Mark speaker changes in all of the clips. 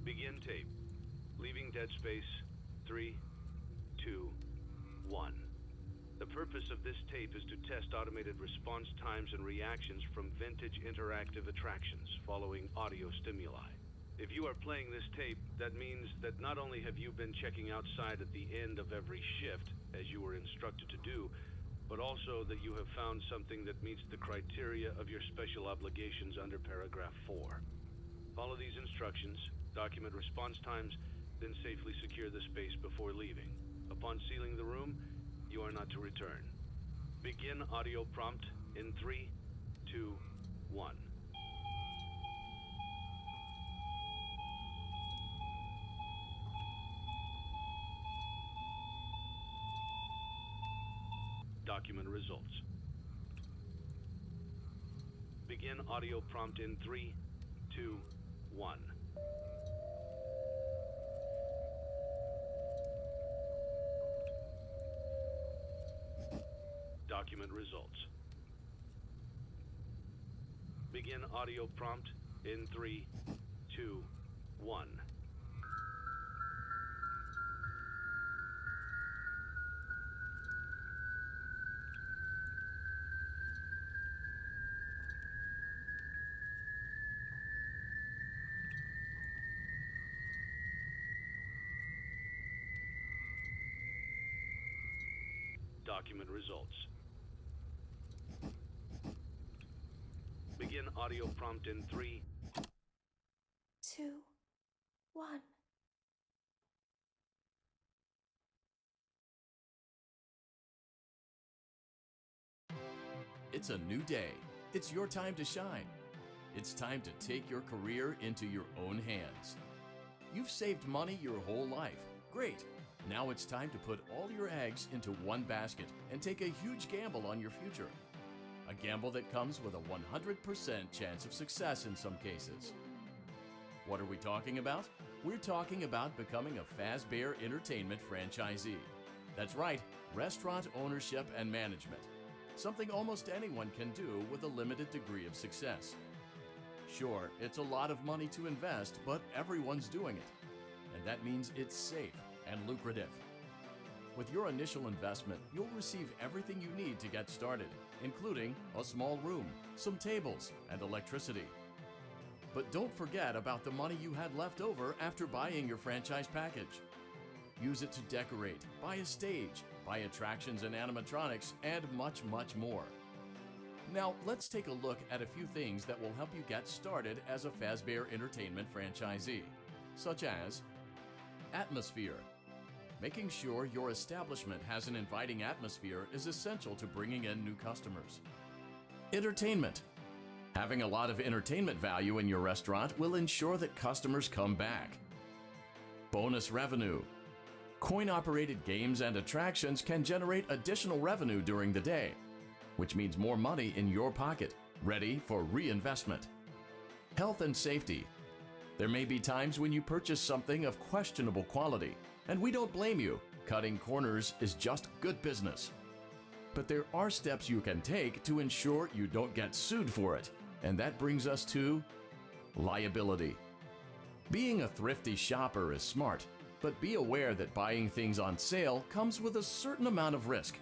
Speaker 1: Begin tape. Leaving dead space. 3, 2, 1. The purpose of this tape is to test automated response times and reactions from vintage interactive attractions following audio stimuli. If you are playing this tape, that means that not only have you been checking outside at the end of every shift, as you were instructed to do, but also that you have found something that meets the criteria of your special obligations under paragraph 4. Follow these instructions, document response times, then safely secure the space before leaving. Upon sealing the room, you are not to return. Begin audio prompt in 3, 2, 1. Document results. Begin audio prompt in 3, 2, 1. Document results. Begin audio prompt in 3, 2, 1. Document results. Begin audio prompt in 3,
Speaker 2: 2, 1.
Speaker 3: It's a new day. It's your time to shine. It's time to take your career into your own hands. You've saved money your whole life. Great. Now it's time to put all your eggs into one basket and take a huge gamble on your future. A gamble that comes with a 100% chance of success in some cases. What are we talking about? We're talking about becoming a Fazbear Entertainment franchisee. That's right, restaurant ownership and management. Something almost anyone can do with a limited degree of success. Sure, it's a lot of money to invest, but everyone's doing it. And that means it's safe and lucrative. With your initial investment, you'll receive everything you need to get started, including a small room, some tables, and electricity. But don't forget about the money you had left over after buying your franchise package. Use it to decorate, buy a stage, buy attractions and animatronics, and much, much more. Now, let's take a look at a few things that will help you get started as a Fazbear Entertainment franchisee, such as atmosphere. Making sure your establishment has an inviting atmosphere is essential to bringing in new customers. Entertainment. Having a lot of entertainment value in your restaurant will ensure that customers come back. Bonus revenue. Coin-operated games and attractions can generate additional revenue during the day, which means more money in your pocket, ready for reinvestment. Health and safety. There may be times when you purchase something of questionable quality, and we don't blame you. Cutting corners is just good business. But there are steps you can take to ensure you don't get sued for it, and that brings us to liability. Being a thrifty shopper is smart, but be aware that buying things on sale comes with a certain amount of risk.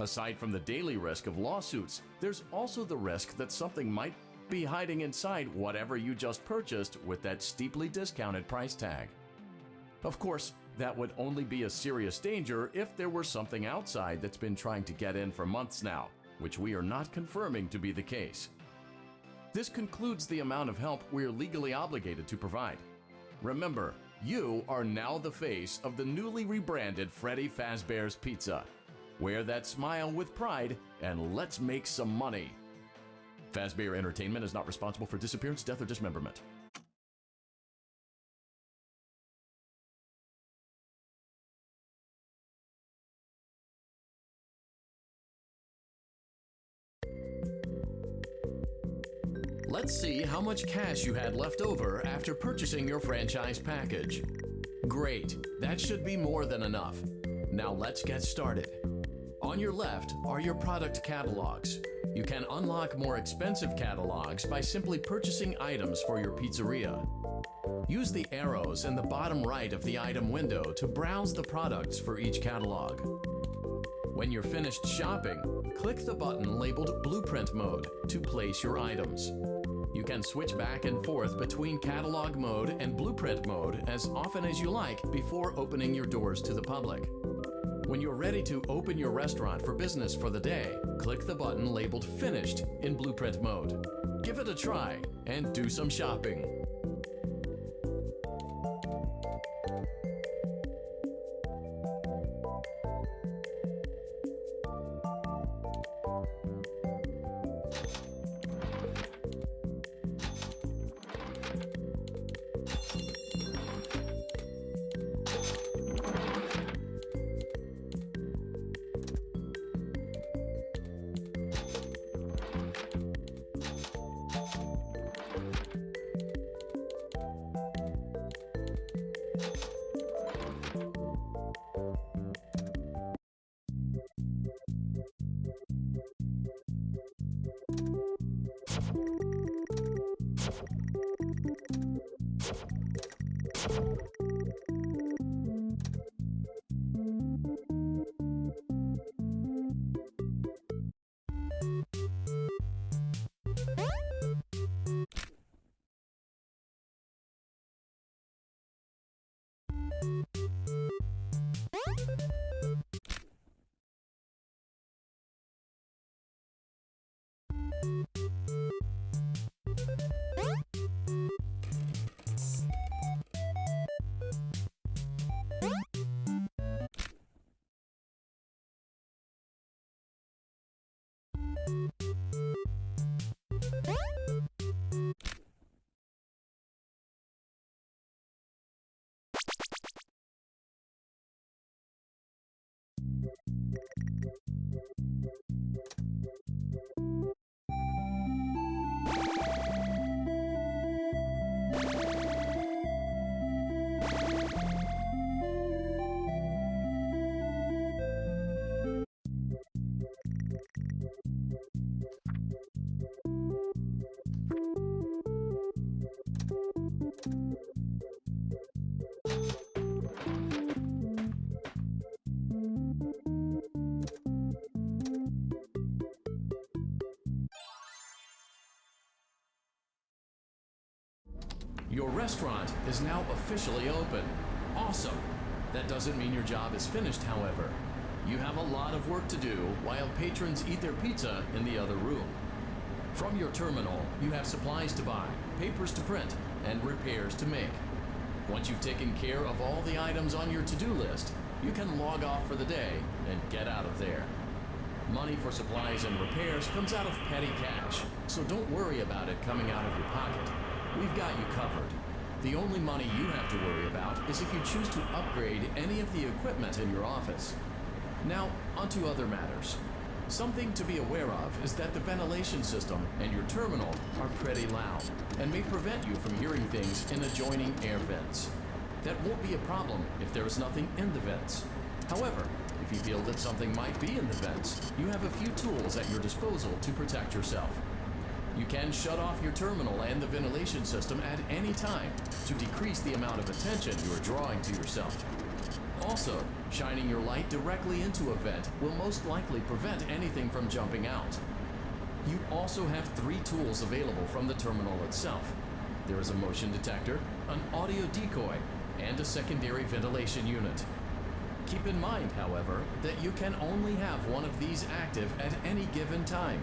Speaker 3: Aside from the daily risk of lawsuits, there's also the risk that something might be hiding inside whatever you just purchased with that steeply discounted price tag. Of course, that would only be a serious danger if there were something outside that's been trying to get in for months now, which we are not confirming to be the case. This concludes the amount of help we're legally obligated to provide. Remember, you are now the face of the newly rebranded Freddy Fazbear's Pizza. Wear that smile with pride and let's make some money. Fazbear Entertainment is not responsible for disappearance, death, or dismemberment. Let's see how much cash you had left over after purchasing your franchise package. Great, that should be more than enough. Now let's get started. On your left are your product catalogs. You can unlock more expensive catalogs by simply purchasing items for your pizzeria. Use the arrows in the bottom right of the item window to browse the products for each catalog. When you're finished shopping, click the button labeled Blueprint Mode to place your items. You can switch back and forth between Catalog Mode and Blueprint Mode as often as you like before opening your doors to the public. When you're ready to open your restaurant for business for the day, click the button labeled Finished in Blueprint Mode. Give it a try and do some shopping. Your restaurant is now officially open. Awesome! That doesn't mean your job is finished, however. You have a lot of work to do while patrons eat their pizza in the other room. From your terminal, you have supplies to buy, papers to print, and repairs to make. Once you've taken care of all the items on your to-do list, you can log off for the day and get out of there. Money for supplies and repairs comes out of petty cash, so don't worry about it coming out of your pocket. We've got you covered. The only money you have to worry about is if you choose to upgrade any of the equipment in your office. Now, onto other matters. Something to be aware of is that the ventilation system and your terminal are pretty loud and may prevent you from hearing things in adjoining air vents. That won't be a problem if there is nothing in the vents. However, if you feel that something might be in the vents, you have a few tools at your disposal to protect yourself. You can shut off your terminal and the ventilation system at any time to decrease the amount of attention you are drawing to yourself. Also, shining your light directly into a vent will most likely prevent anything from jumping out. You also have 3 tools available from the terminal itself. There is a motion detector, an audio decoy, and a secondary ventilation unit. Keep in mind, however, that you can only have one of these active at any given time.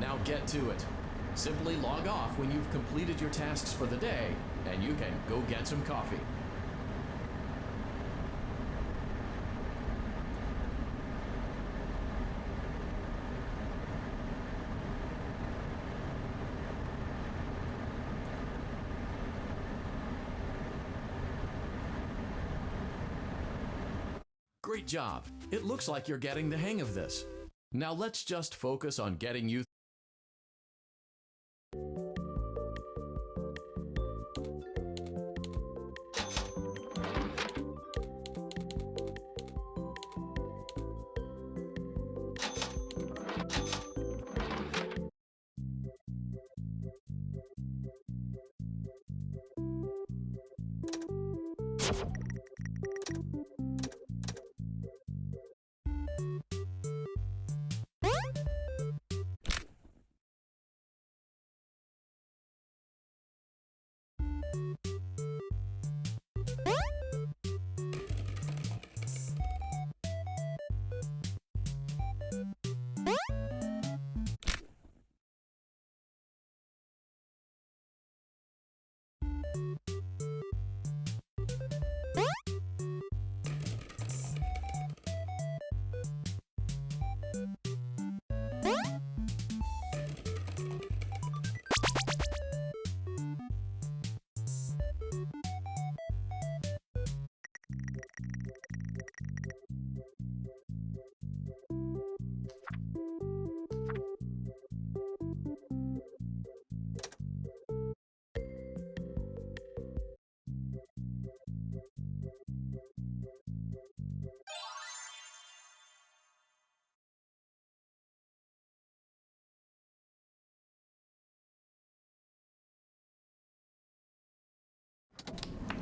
Speaker 3: Now get to it. Simply log off when you've completed your tasks for the day, and you can go get some coffee. Great job! It looks like you're getting the hang of this. Now let's just focus on getting you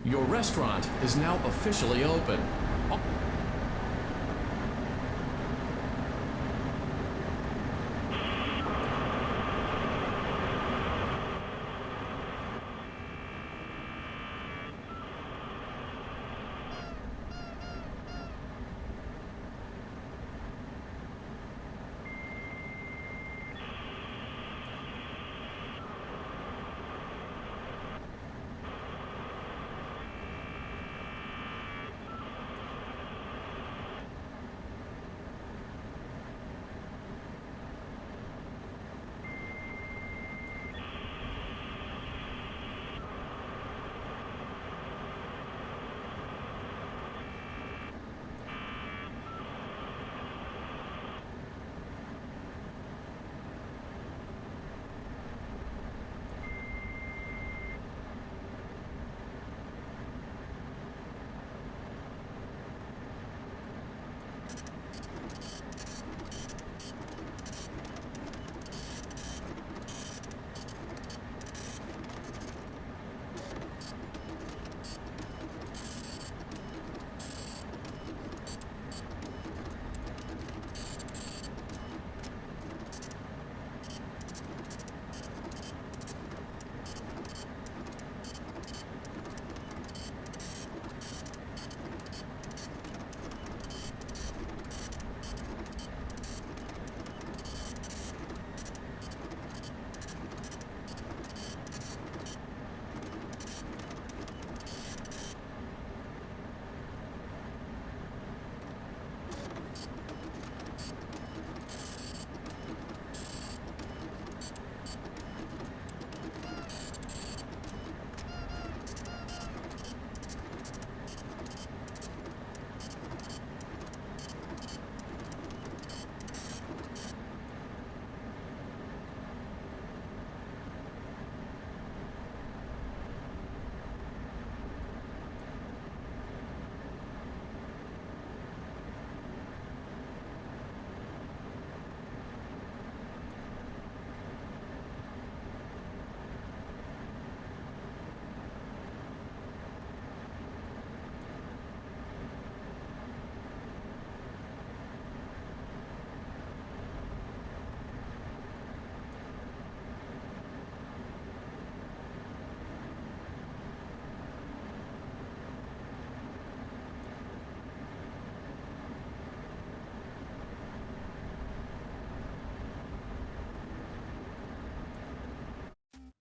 Speaker 3: Your restaurant is now officially open.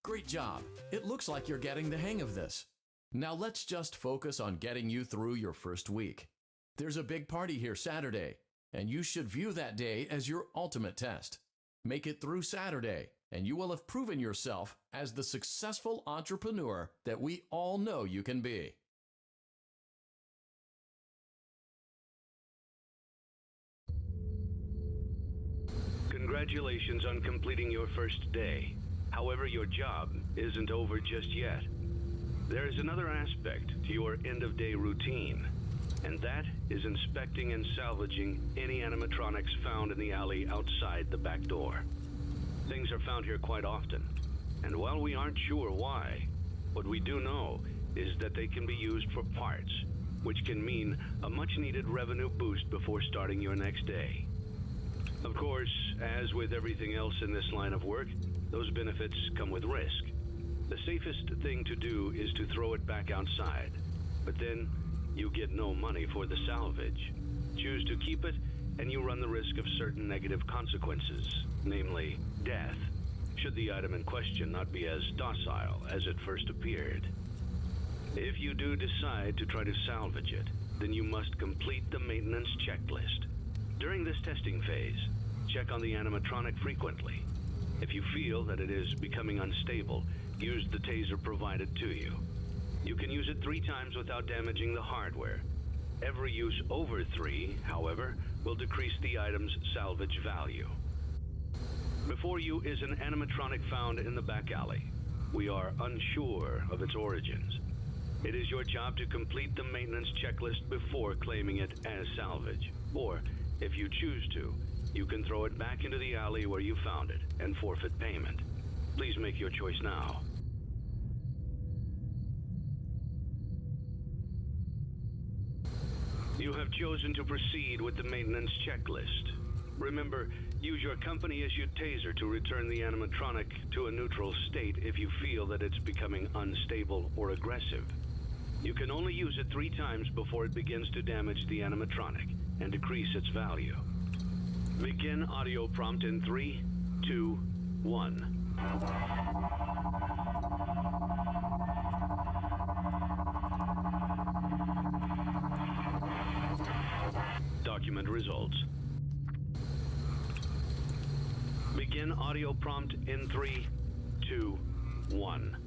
Speaker 3: Great job. It looks like you're getting the hang of this. Now let's just focus on getting you through your first week. There's a big party here Saturday, and you should view that day as your ultimate test. Make it through Saturday, and you will have proven yourself as the successful entrepreneur that we all know you can be.
Speaker 1: Congratulations on completing your first day. However, your job isn't over just yet. There is another aspect to your end-of-day routine, and that is inspecting and salvaging any animatronics found in the alley outside the back door. Things are found here quite often, and while we aren't sure why, what we do know is that they can be used for parts, which can mean a much-needed revenue boost before starting your next day. Of course, as with everything else in this line of work, those benefits come with risk. The safest thing to do is to throw it back outside, but then you get no money for the salvage. Choose to keep it, and you run the risk of certain negative consequences, namely death, should the item in question not be as docile as it first appeared. If you do decide to try to salvage it, then you must complete the maintenance checklist. During this testing phase, check on the animatronic frequently. If you feel that it is becoming unstable, use the taser provided to you. You can use it 3 times without damaging the hardware. Every use over 3, however, will decrease the item's salvage value. Before you is an animatronic found in the back alley. We are unsure of its origins. It is your job to complete the maintenance checklist before claiming it as salvage. Or, if you choose to, you can throw it back into the alley where you found it and forfeit payment. Please make your choice now. You have chosen to proceed with the maintenance checklist. Remember, use your company-issued taser to return the animatronic to a neutral state if you feel that it's becoming unstable or aggressive. You can only use it 3 times before it begins to damage the animatronic and decrease its value. Begin audio prompt in 3, 2, 1. Document results. Begin audio prompt in 3, 2, 1.